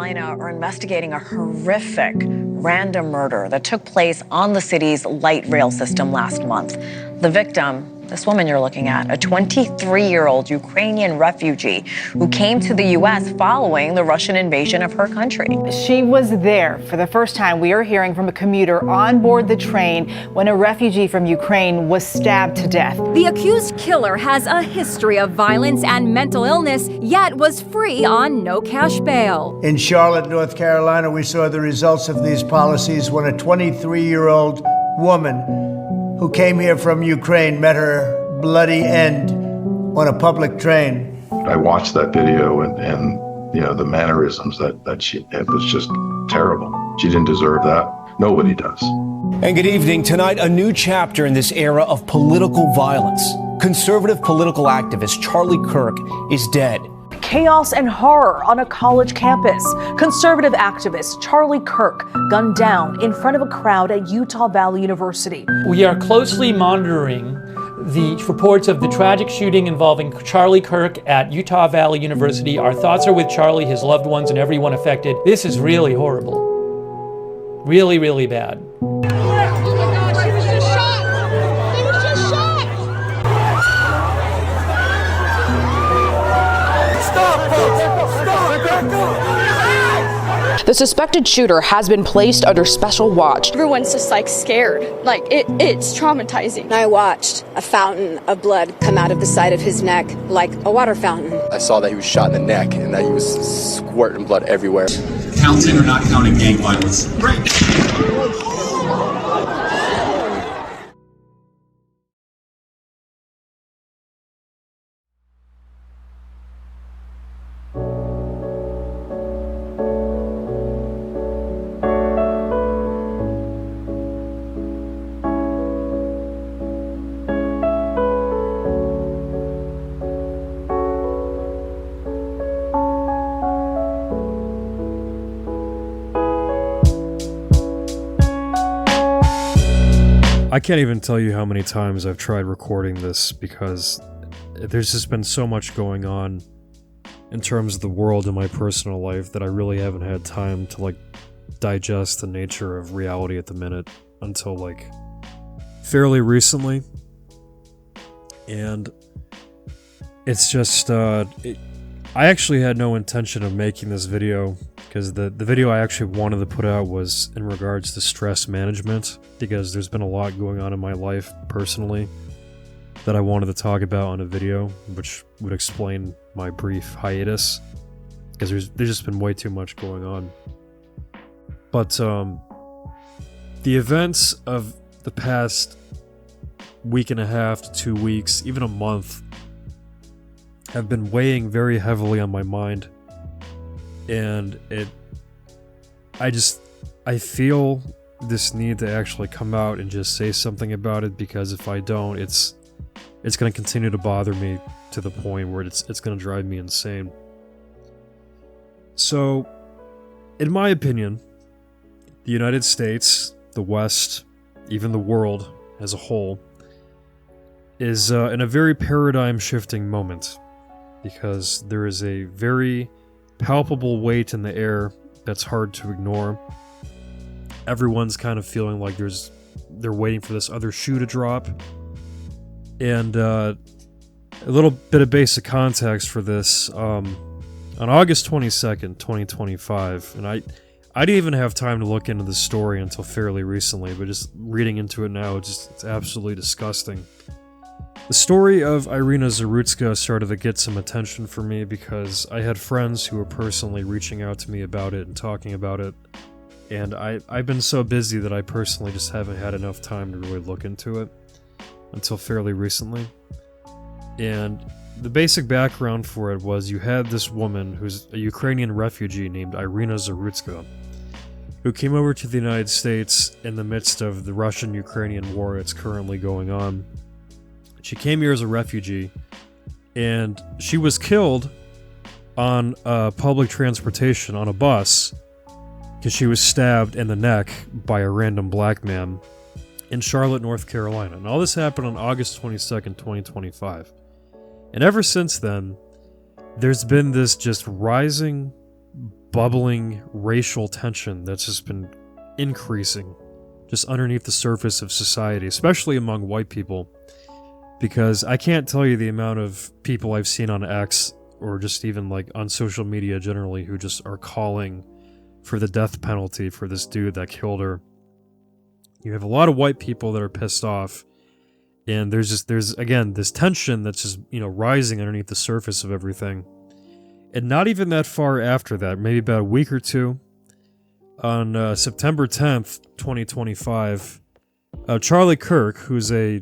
Carolina are investigating a horrific random murder that took place on the city's light rail system last month. The victim, this woman you're looking at, a 23-year-old Ukrainian refugee who came to the U.S. following the Russian invasion of her country. She was there for the first time. We are hearing from a commuter on board the train when a refugee from Ukraine was stabbed to death. The accused killer has a history of violence and mental illness, yet was free on no cash bail. In Charlotte, North Carolina, we saw the results of these policies when a 23-year-old woman who came here from Ukraine met her bloody end on a public train. I watched that video and you know, the mannerisms that she had was just terrible. She didn't deserve that. Nobody does. And good evening. Tonight, a new chapter in this era of political violence. Conservative political activist Charlie Kirk is dead. Chaos and horror on a college campus. Conservative activist Charlie Kirk gunned down in front of a crowd at Utah Valley University. We are closely monitoring the reports of the tragic shooting involving Charlie Kirk at Utah Valley University. Our thoughts are with Charlie, his loved ones, and everyone affected. This is really horrible. Really, really bad. The suspected shooter has been placed under special watch. Everyone's just like scared. Like it's traumatizing. I watched a fountain of blood come out of the side of his neck like a water fountain. I saw that he was shot in the neck and that he was squirting blood everywhere. Counting or not counting gang violence? Great. I can't even tell you how many times I've tried recording this because there's just been so much going on in terms of the world and my personal life that I really haven't had time to like digest the nature of reality at the minute until like fairly recently. And it's just I actually had no intention of making this video because the video I actually wanted to put out was in regards to stress management, because there's been a lot going on in my life personally that I wanted to talk about on a video, which would explain my brief hiatus, because there's just been way too much going on. But the events of the past week and a half to 2 weeks, even a month, have been weighing very heavily on my mind. And I feel this need to actually come out and just say something about it, because if I don't, it's going to continue to bother me to the point where it's going to drive me insane. So, in my opinion, the United States, the West, even the world as a whole, is in a very paradigm-shifting moment, because there is a very palpable weight in the air that's hard to ignore. Everyone's kind of feeling like they're waiting for this other shoe to drop. And a little bit of basic context for this, on August 22nd, 2025, and I didn't even have time to look into the story until fairly recently, but just reading into it now, it's absolutely disgusting. The story of Iryna Zarutska started to get some attention for me because I had friends who were personally reaching out to me about it and talking about it, and I've been so busy that I personally just haven't had enough time to really look into it until fairly recently. And the basic background for it was you had this woman who's a Ukrainian refugee named Iryna Zarutska, who came over to the United States in the midst of the Russian-Ukrainian war that's currently going on. She came here as a refugee, and she was killed on public transportation on a bus because she was stabbed in the neck by a random black man in Charlotte, North Carolina. And all this happened on August 22nd, 2025. And ever since then, there's been this just rising bubbling racial tension that's just been increasing just underneath the surface of society, especially among white people. Because I can't tell you the amount of people I've seen on X, or just even like on social media generally, who just are calling for the death penalty for this dude that killed her. You have a lot of white people that are pissed off, and there's again this tension that's just, you know, rising underneath the surface of everything. And not even that far after that, maybe about a week or two, on September 10th, 2025, Charlie Kirk, who's a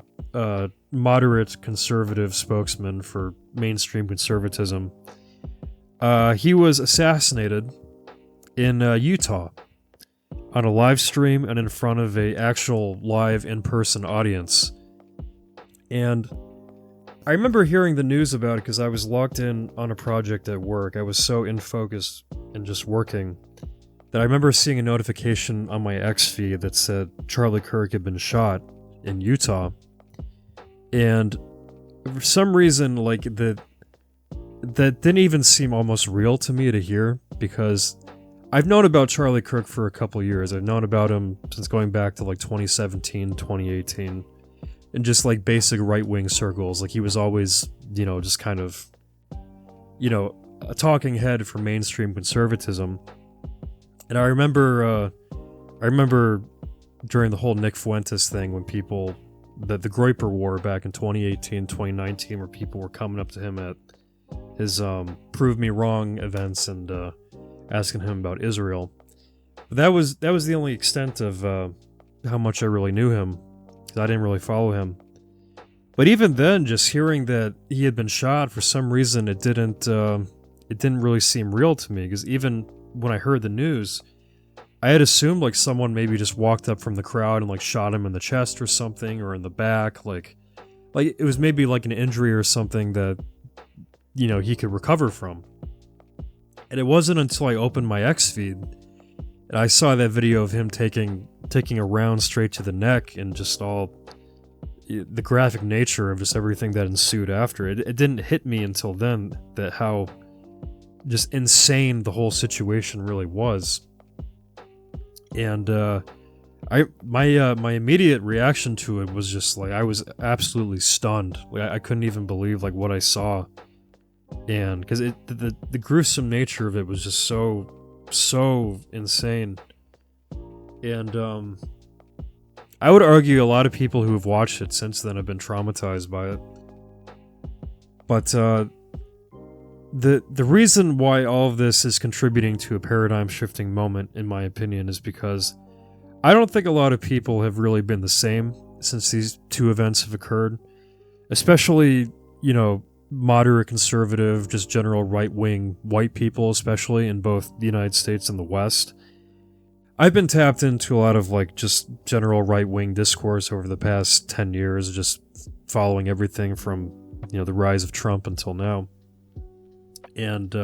moderate conservative spokesman for mainstream conservatism, he was assassinated in Utah on a live stream and in front of a actual live in-person audience. And I remember hearing the news about it because I was locked in on a project at work. I was so in focus and just working that I remember seeing a notification on my X feed that said Charlie Kirk had been shot in Utah. And for some reason, like, that didn't even seem almost real to me to hear, because I've known about Charlie Kirk for a couple years. I've known about him since going back to like 2017, 2018, in just like basic right-wing circles. Like, he was always, you know, just kind of, you know, a talking head for mainstream conservatism. And I remember during the whole Nick Fuentes thing, when people, the Groyper War back in 2018, 2019, where people were coming up to him at his Prove Me Wrong events and asking him about Israel. But that was the only extent of how much I really knew him, because I didn't really follow him. But even then, just hearing that he had been shot, for some reason it didn't really seem real to me, because even when I heard the news, I had assumed like someone maybe just walked up from the crowd and like shot him in the chest or something, or in the back, like it was maybe like an injury or something that, you know, he could recover from. And it wasn't until I opened my X feed and I saw that video of him taking a round straight to the neck, and just all the graphic nature of just everything that ensued after. It didn't hit me until then that how just insane the whole situation really was. And my immediate reaction to it was just like, I was absolutely stunned. Like, I couldn't even believe like what I saw. And because the gruesome nature of it was just so insane. And I would argue a lot of people who have watched it since then have been traumatized by it. But the reason why all of this is contributing to a paradigm shifting moment, in my opinion, is because I don't think a lot of people have really been the same since these two events have occurred. Especially, you know, moderate conservative, just general right-wing white people, especially in both the United States and the West. I've been tapped into a lot of like just general right-wing discourse over the past 10 years, just following everything from, you know, the rise of Trump until now. And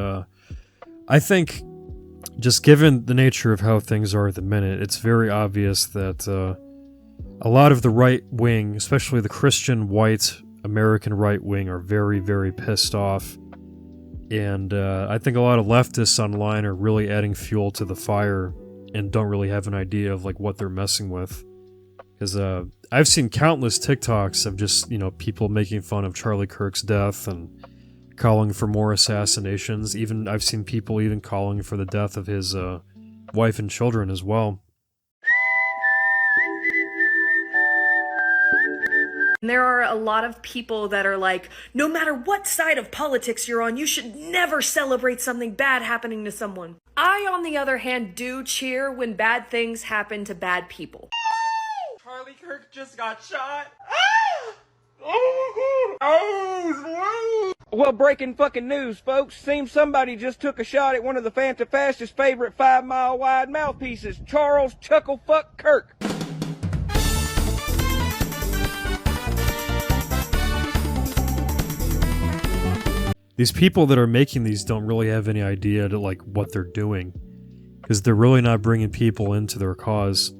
I think, just given the nature of how things are at the minute, it's very obvious that a lot of the right wing, especially the Christian white American right wing, are very, very pissed off. And I think a lot of leftists online are really adding fuel to the fire and don't really have an idea of like what they're messing with. Because I've seen countless TikToks of just, you know, people making fun of Charlie Kirk's death and calling for more assassinations. Even I've seen people even calling for the death of his wife and children as well. There are a lot of people that are like, no matter what side of politics you're on, you should never celebrate something bad happening to someone. I, on the other hand, do cheer when bad things happen to bad people. Charlie Kirk just got shot. Well, breaking fucking news, folks. Seems somebody just took a shot at one of the Fantafast's favorite 5-mile wide mouthpieces, Charles Chucklefuck Kirk. These people that are making these don't really have any idea to like what they're doing, because they're really not bringing people into their cause.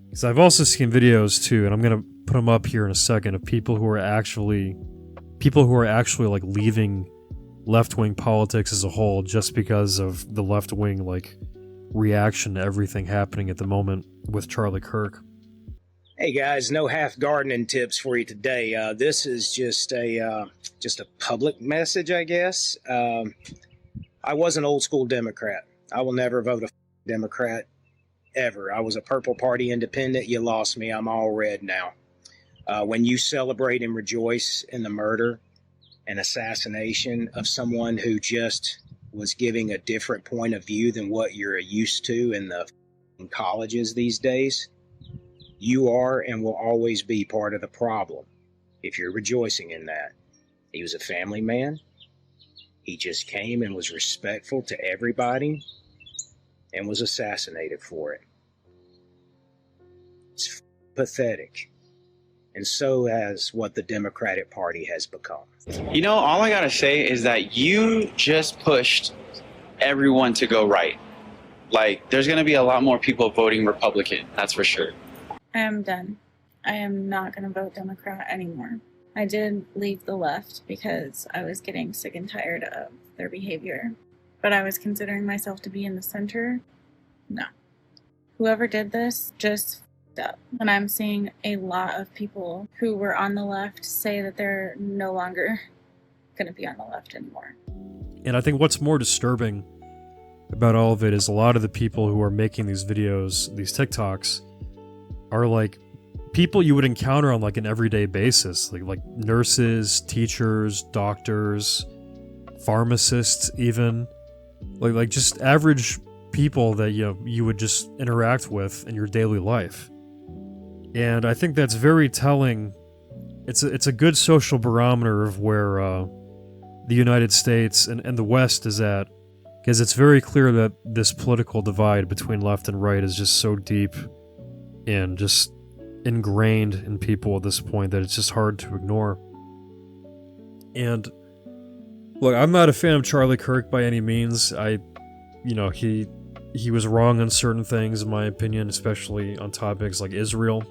Because I've also seen videos too, and I'm gonna put them up here in a second, of people who are actually like leaving left-wing politics as a whole, just because of the left-wing, like, reaction to everything happening at the moment with Charlie Kirk. Hey guys, no half gardening tips for you today. This is just a public message, I guess. I was an old school Democrat. I will never vote a Democrat ever. I was a Purple Party independent. You lost me. I'm all red now. When you celebrate and rejoice in the murder and assassination of someone who just was giving a different point of view than what you're used to in the colleges these days, you are and will always be part of the problem if you're rejoicing in that. He was a family man. He just came and was respectful to everybody and was assassinated for it. It's pathetic. And so has what the Democratic Party has become. You know, all I gotta say is that you just pushed everyone to go right. Like, there's gonna be a lot more people voting Republican, that's for sure. I am done. I am not going to vote Democrat anymore. I did leave the left because I was getting sick and tired of their behavior. But I was considering myself to be in the center. No. Whoever did this just f***ed up. And I'm seeing a lot of people who were on the left say that they're no longer going to be on the left anymore. And I think what's more disturbing about all of it is a lot of the people who are making these videos, these TikToks, are like people you would encounter on like an everyday basis, like nurses, teachers, doctors, pharmacists, even like just average people that you would just interact with in your daily life. And I think that's very telling. It's a good social barometer of where the United States and the West is at, because it's very clear that this political divide between left and right is just so deep and just ingrained in people at this point that it's just hard to ignore. And look, I'm not a fan of Charlie Kirk by any means. He was wrong on certain things in my opinion, especially on topics like Israel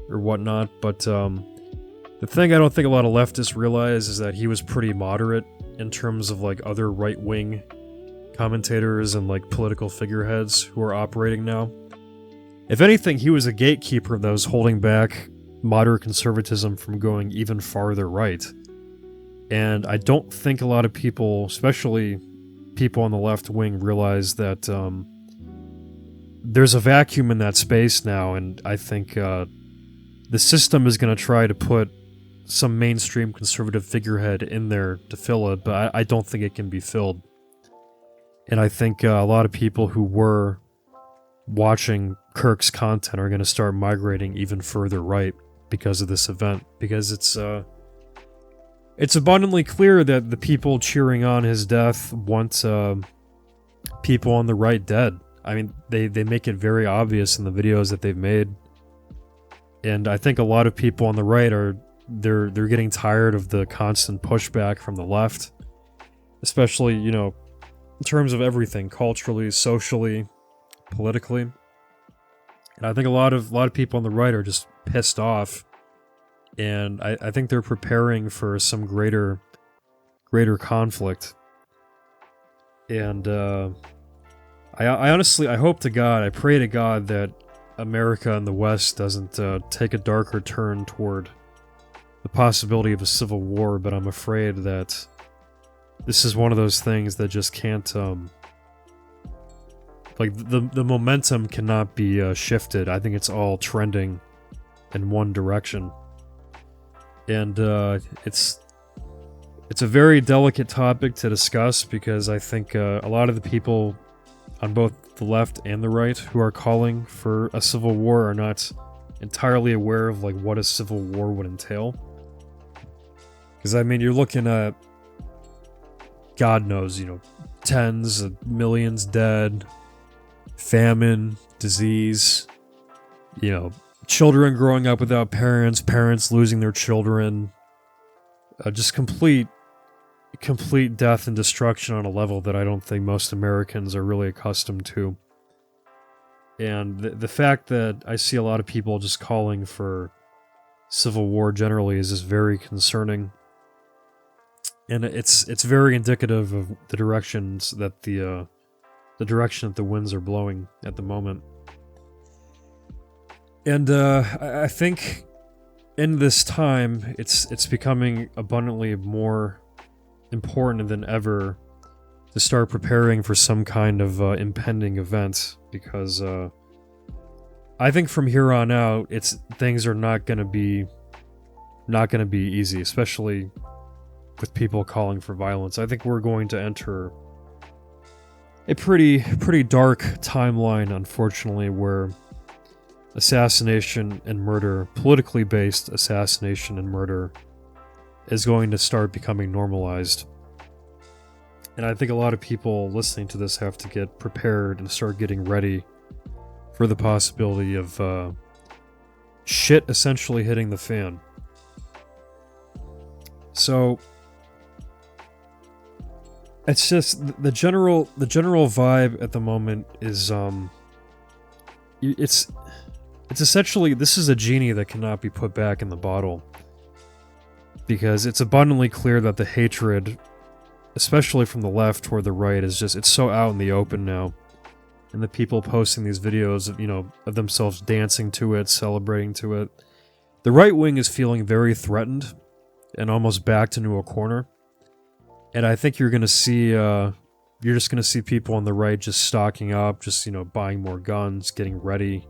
or whatnot, but the thing I don't think a lot of leftists realize is that he was pretty moderate in terms of like other right-wing commentators and like political figureheads who are operating now. If anything, he was a gatekeeper that was holding back moderate conservatism from going even farther right. And I don't think a lot of people, especially people on the left wing, realize that there's a vacuum in that space now, and I think the system is going to try to put some mainstream conservative figurehead in there to fill it, but I don't think it can be filled. And I think a lot of people who were watching Kirk's content are going to start migrating even further right because of this event, because it's abundantly clear that the people cheering on his death want people on the right dead. I mean, they make it very obvious in the videos that they've made, and I think a lot of people on the right they're getting tired of the constant pushback from the left, especially in terms of everything, culturally, socially, politically. And I think a lot of people on the right are just pissed off, and I think they're preparing for some greater conflict. And I honestly, I hope to God, I pray to God that America and the West doesn't take a darker turn toward the possibility of a civil war, but I'm afraid that this is one of those things that just can't like the momentum cannot be shifted. I think it's all trending in one direction, and it's a very delicate topic to discuss, because I think a lot of the people on both the left and the right who are calling for a civil war are not entirely aware of like what a civil war would entail. Because I mean, you're looking at, God knows, tens of millions dead, famine, disease, children growing up without parents, parents losing their children, just complete death and destruction on a level that I don't think most Americans are really accustomed to. And the fact that I see a lot of people just calling for civil war generally is just very concerning. And it's very indicative of the directions that the direction that the winds are blowing at the moment. And I think in this time, it's becoming abundantly more important than ever to start preparing for some kind of impending event, because I think from here on out, things are not going to be easy, especially with people calling for violence. I think we're going to enter a pretty dark timeline, unfortunately, where assassination and murder, politically based assassination and murder, is going to start becoming normalized. And I think a lot of people listening to this have to get prepared and start getting ready for the possibility of shit essentially hitting the fan. So it's just the general vibe at the moment is it's essentially, this is a genie that cannot be put back in the bottle, because it's abundantly clear that the hatred, especially from the left toward the right, is just, it's so out in the open now. And the people posting these videos of, of themselves dancing to it, celebrating to it. The right wing is feeling very threatened and almost backed into a corner. And I think you're going to see, you're just going to see people on the right just stocking up, just, buying more guns, getting ready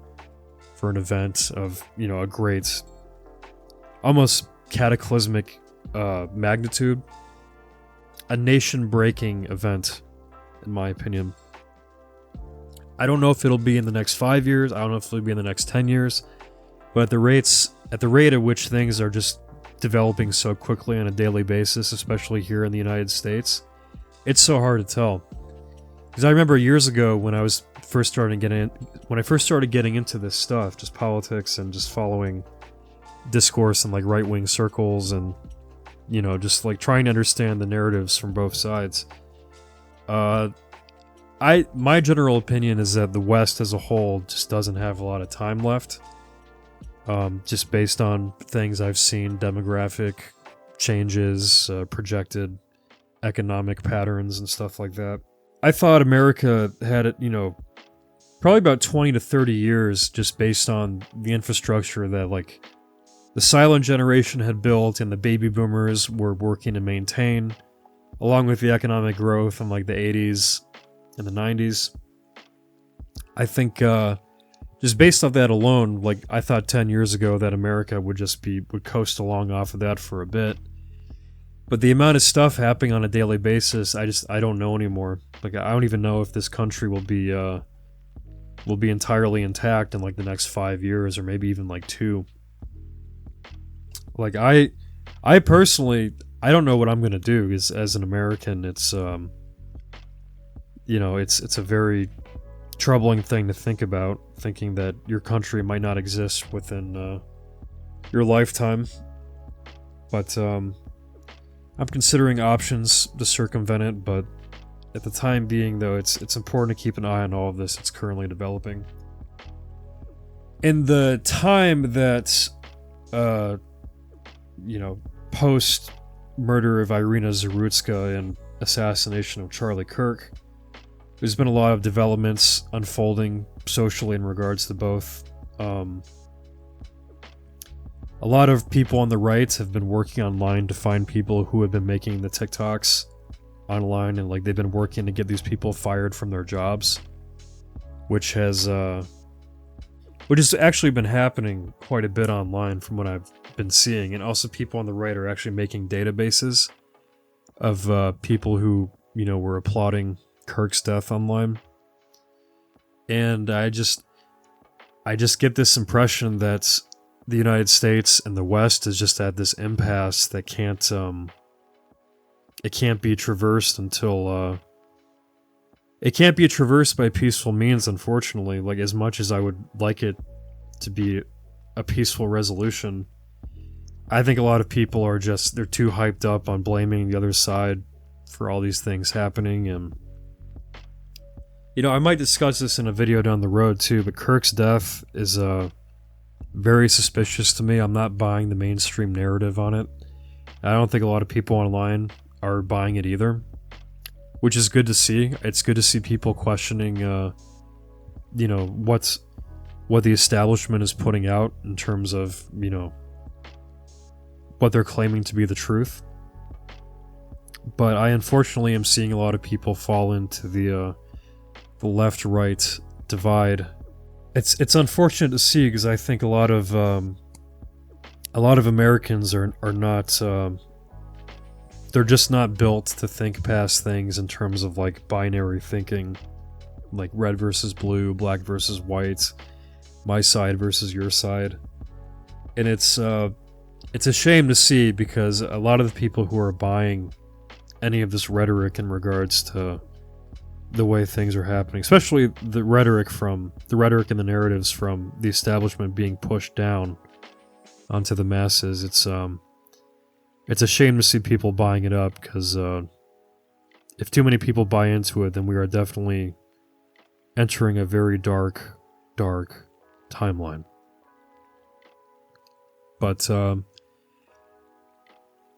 for an event of, a great, almost cataclysmic magnitude. A nation-breaking event, in my opinion. I don't know if it'll be in the next 5 years, I don't know if it'll be in the next 10 years, but at the rate at which things are just developing so quickly on a daily basis, especially here in the United States, it's so hard to tell. Because I remember years ago when I first started getting into this stuff, just politics and just following discourse in like right-wing circles and just like trying to understand the narratives from both sides. My general opinion is that the West as a whole just doesn't have a lot of time left. Just based on things I've seen, demographic changes, projected economic patterns and stuff like that. I thought America had it, probably about 20 to 30 years just based on the infrastructure that like the silent generation had built and the baby boomers were working to maintain, along with the economic growth in like the 80s and the 90s. I think just based off that alone, like I thought 10 years ago that America would coast along off of that for a bit. But the amount of stuff happening on a daily basis, I don't know anymore. Like I don't even know if this country will be entirely intact in like the next 5 years or maybe even like 2. Like I personally, I don't know what I'm gonna do. As an American, it's it's a very troubling thing to think about, thinking that your country might not exist within your lifetime. But I'm considering options to circumvent it. But at the time being, though, it's important to keep an eye on all of this. It's currently developing. In the time that post murder of Iryna Zarutska and assassination of Charlie Kirk, there's been a lot of developments unfolding socially in regards to both. A lot of people on the right have been working online to find people who have been making the TikToks online, and like they've been working to get these people fired from their jobs, which has actually been happening quite a bit online from what I've been seeing. And also people on the right are actually making databases of people who were applauding Kirk's death online. And I just get this impression that the United States and the West is just at this impasse that can't be traversed until it can't be traversed by peaceful means, unfortunately. Like, as much as I would like it to be a peaceful resolution, I think a lot of people are they're too hyped up on blaming the other side for all these things happening. And I might discuss this in a video down the road too, but Kirk's death is very suspicious to me. I'm not buying the mainstream narrative on it. I don't think a lot of people online are buying it either, which is good to see. It's good to see people questioning, you know, what the establishment is putting out in terms of, you know, what they're claiming to be the truth. But I unfortunately am seeing a lot of people fall into the left-right divide. It's unfortunate to see, because I think a lot of Americans are not they're just not built to think past things in terms of like binary thinking, like red versus blue, black versus white, my side versus your side. And it's a shame to see, because a lot of the people who are buying any of this rhetoric in regards to the way things are happening, especially the rhetoric and the narratives from the establishment being pushed down onto the masses, it's a shame to see people buying it up, because if too many people buy into it, then we are definitely entering a very dark timeline. But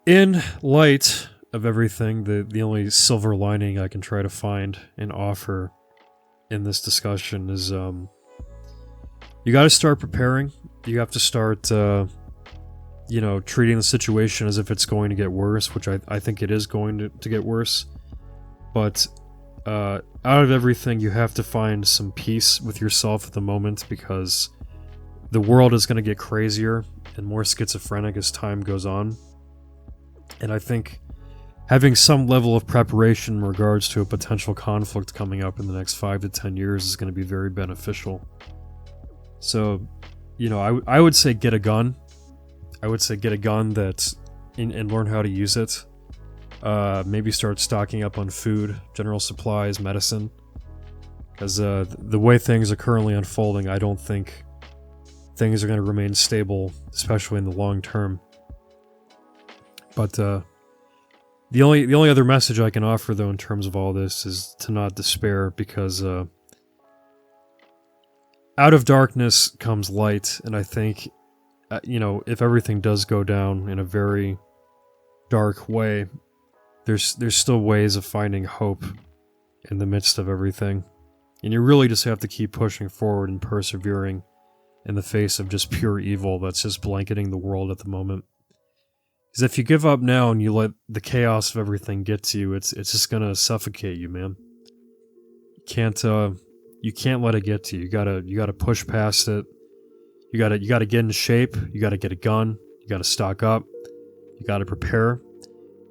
in light of everything, the only silver lining I can try to find and offer in this discussion is you got to start preparing. You have to start you know, treating the situation as if it's going to get worse, which I think it is going to get worse. But out of everything, you have to find some peace with yourself at the moment, because the world is going to get crazier and more schizophrenic as time goes on. And I think having some level of preparation in regards to a potential conflict coming up in the next 5 to 10 years is going to be very beneficial. So, you know, I would say get a gun. I would say get a gun and learn how to use it. Maybe start stocking up on food, general supplies, medicine. Because the way things are currently unfolding, I don't think things are going to remain stable, especially in the long term. But the only other message I can offer, though, in terms of all this, is to not despair, because out of darkness comes light, and I think, you know, if everything does go down in a very dark way, there's still ways of finding hope in the midst of everything. And you really just have to keep pushing forward and persevering in the face of just pure evil that's just blanketing the world at the moment. Because if you give up now and you let the chaos of everything get to you, it's just gonna suffocate you, man. You can't let it get to you. You gotta push past it. You gotta get in shape. You gotta get a gun. You gotta stock up. You gotta prepare.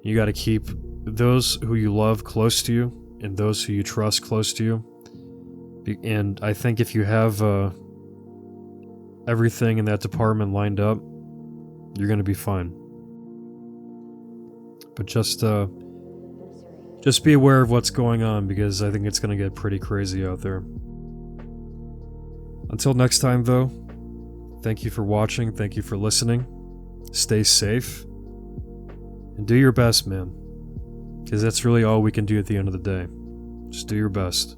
You gotta keep those who you love close to you and those who you trust close to you. And I think if you have everything in that department lined up, you're gonna be fine. But just be aware of what's going on, because I think it's gonna get pretty crazy out there. Until next time, though, thank you for watching, thank you for listening, stay safe, and do your best, man. Because that's really all we can do at the end of the day. Just do your best.